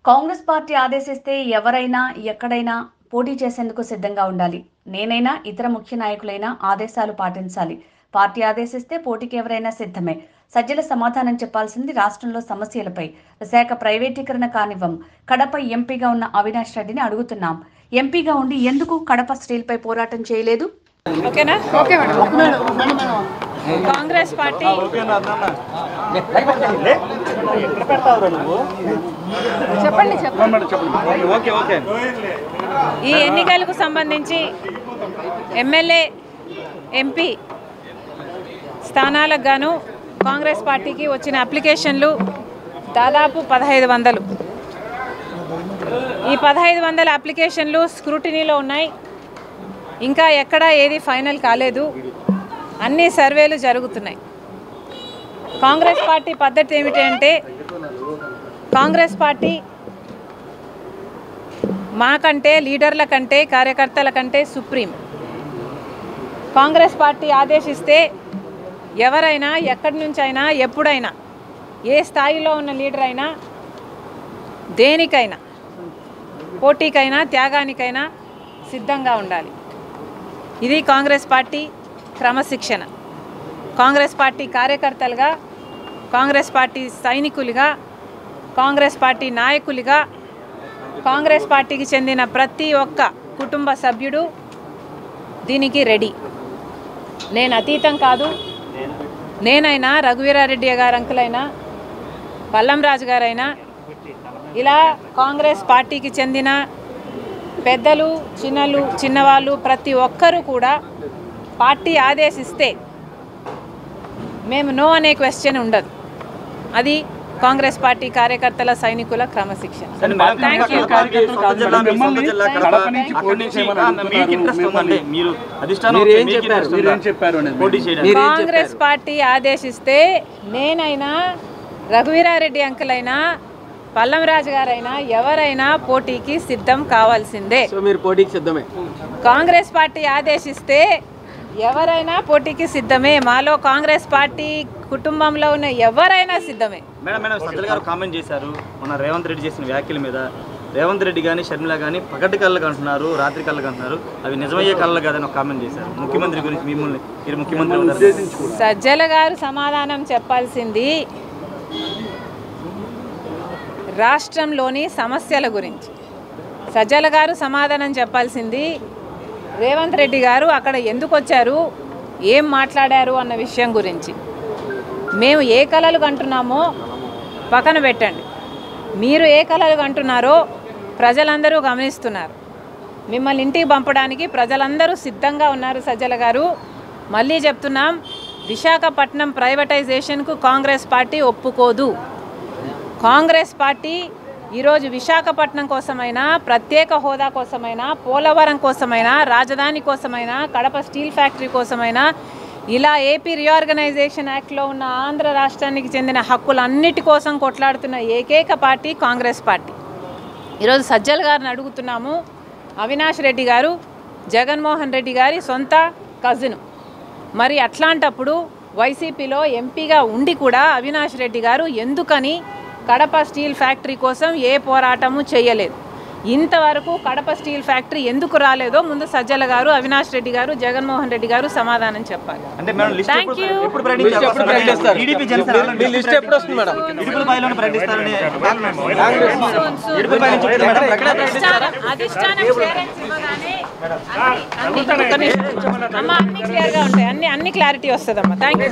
Congress party ఆదేశిస్తే ఎవరైనా ఎక్కడైనా పోటీ చేసేందుకు సిద్ధంగా ఉండాలి. నేనైనా ఇతర ముఖ్య నాయకులైనా ఆదేశాలు పాటించాలి. పార్టీ ఆదేశిస్తే పోటీకి ఎవరైనా సిద్ధమే. సజ్జల సమాధానం చెప్పాల్సింది రాష్ట్రంలో సమస్యలపై. విశాఖ ప్రైవేటీకరణ కానివ్వం. కడప ఎంపీగా ఉన్న అవినాష్ రెడ్డిని అడుగుతున్నాం. ఎంపీగా ఉండి ఎందుకు కడప స్టీల్పై పోరాటం చేయలేదు? ఓకేనా? కాంగ్రెస్ పార్టీ ఈ ఎన్నికలకు సంబంధించి ఎమ్మెల్యే ఎంపీ స్థానాలకు గాను కాంగ్రెస్ పార్టీకి వచ్చిన అప్లికేషన్లు దాదాపు 1500. ఈ 1500 అప్లికేషన్లు స్క్రూటినీలో ఉన్నాయి. ఇంకా ఎక్కడ ఏది ఫైనల్ కాలేదు. అన్ని సర్వేలు జరుగుతున్నాయి. కాంగ్రెస్ పార్టీ పద్ధతి ఏమిటంటే, కాంగ్రెస్ పార్టీ మాకంటే, లీడర్ల కంటే, కార్యకర్తల కంటే సుప్రీం. కాంగ్రెస్ పార్టీ ఆదేశిస్తే ఎవరైనా ఎక్కడి నుంచైనా ఎప్పుడైనా ఏ స్థాయిలో ఉన్న లీడర్ అయినా దేనికైనా పోటీకైనా త్యాగానికైనా సిద్ధంగా ఉండాలి. ఇది కాంగ్రెస్ పార్టీ క్రమశిక్షణ. కాంగ్రెస్ పార్టీ కార్యకర్తలుగా, కాంగ్రెస్ పార్టీ సైనికులుగా, కాంగ్రెస్ పార్టీ నాయకులుగా, కాంగ్రెస్ పార్టీకి చెందిన ప్రతి ఒక్క కుటుంబ సభ్యుడు దీనికి రెడీ. నేను అతీతం కాదు. నేనైనా, రఘువీరారెడ్డి గారు అంకులైనా, పల్లం రాజు గారైనా, ఇలా కాంగ్రెస్ పార్టీకి చెందిన పెద్దలు, చిన్నవాళ్ళు ప్రతి ఒక్కరూ కూడా పార్టీ ఆదేశిస్తే మేము నో అనే క్వశ్చన్ ఉండదు. అది కాంగ్రెస్ పార్టీ కార్యకర్తల సైనికుల క్రమశిక్షణ. కాంగ్రెస్ పార్టీ ఆదేశిస్తే నేనైనా, రఘువీరారెడ్డి అంకులైనా, పల్లం రాజు గారైనా ఎవరైనా పోటీకి సిద్ధం కావాల్సిందే. కాంగ్రెస్ పార్టీ ఆదేశిస్తే ఎవరైనా పోటీకి సిద్ధమే. మాలో కాంగ్రెస్ పార్టీ కుటుంబంలో ఉన్న ఎవరైనా సిద్ధమే. మేడం సజ్జల గారు కామెంట్ చేశారు మన రేవంత్ రెడ్డి చేసిన వ్యాఖ్యల మీద. రేవంత్ రెడ్డి కానీ షర్మిల కానీ పగటి కళ్ళకు అంటున్నారు, రాత్రి కళ్ళకు అంటున్నారు. అవి నిజమయ్యే కళ్ళకు కాదని ఒక కామెంట్ చేశారు. ముఖ్యమంత్రి గురించి మీరు ముఖ్యమంత్రి సజ్జల గారు సమాధానం చెప్పాల్సింది రాష్ట్రంలోని సమస్యల గురించి. సజ్జల గారు సమాధానం చెప్పాల్సింది రేవంత్ రెడ్డి గారు అక్కడ ఎందుకు వచ్చారు, ఏం మాట్లాడారు అన్న విషయం గురించి. మేము ఏ కలలు కంటున్నామో పక్కన పెట్టండి. మీరు ఏ కలలు కంటున్నారో ప్రజలందరూ గమనిస్తున్నారు. మిమ్మల్ని ఇంటికి పంపడానికి ప్రజలందరూ సిద్ధంగా ఉన్నారు. సజ్జల గారు, మళ్ళీ చెప్తున్నాం, విశాఖపట్నం ప్రైవేటైజేషన్కు కాంగ్రెస్ పార్టీ ఒప్పుకోదు. కాంగ్రెస్ పార్టీ ఈరోజు విశాఖపట్నం కోసమైనా, ప్రత్యేక హోదా కోసమైనా, పోలవరం కోసమైనా, రాజధాని కోసమైనా, కడప స్టీల్ ఫ్యాక్టరీ కోసమైనా, ఇలా ఏపీ రీఆర్గనైజేషన్ యాక్ట్లో ఉన్న ఆంధ్ర రాష్ట్రానికి చెందిన హక్కులన్నిటి కోసం కొట్లాడుతున్న ఏకైక పార్టీ కాంగ్రెస్ పార్టీ. ఈరోజు సజ్జల గారిని అడుగుతున్నాము. అవినాష్ రెడ్డి గారు జగన్మోహన్ రెడ్డి గారి సొంత కజిను. మరి అట్లాంటప్పుడు వైసీపీలో ఎంపీగా ఉండి కూడా అవినాష్ రెడ్డి గారు ఎందుకని కడప స్టీల్ ఫ్యాక్టరీ కోసం ఏ పోరాటము చేయలేదు? ఇంతవరకు కడప స్టీల్ ఫ్యాక్టరీ ఎందుకు రాలేదో ముందు సజ్జల గారు, అవినాష్ రెడ్డి గారు, జగన్మోహన్ రెడ్డి గారు సమాధానం చెప్పాలి. Thank you. అన్ని క్లియర్గా ఉంటాయి. అన్ని క్లారిటీ వస్తుందమ్మా. Thank you.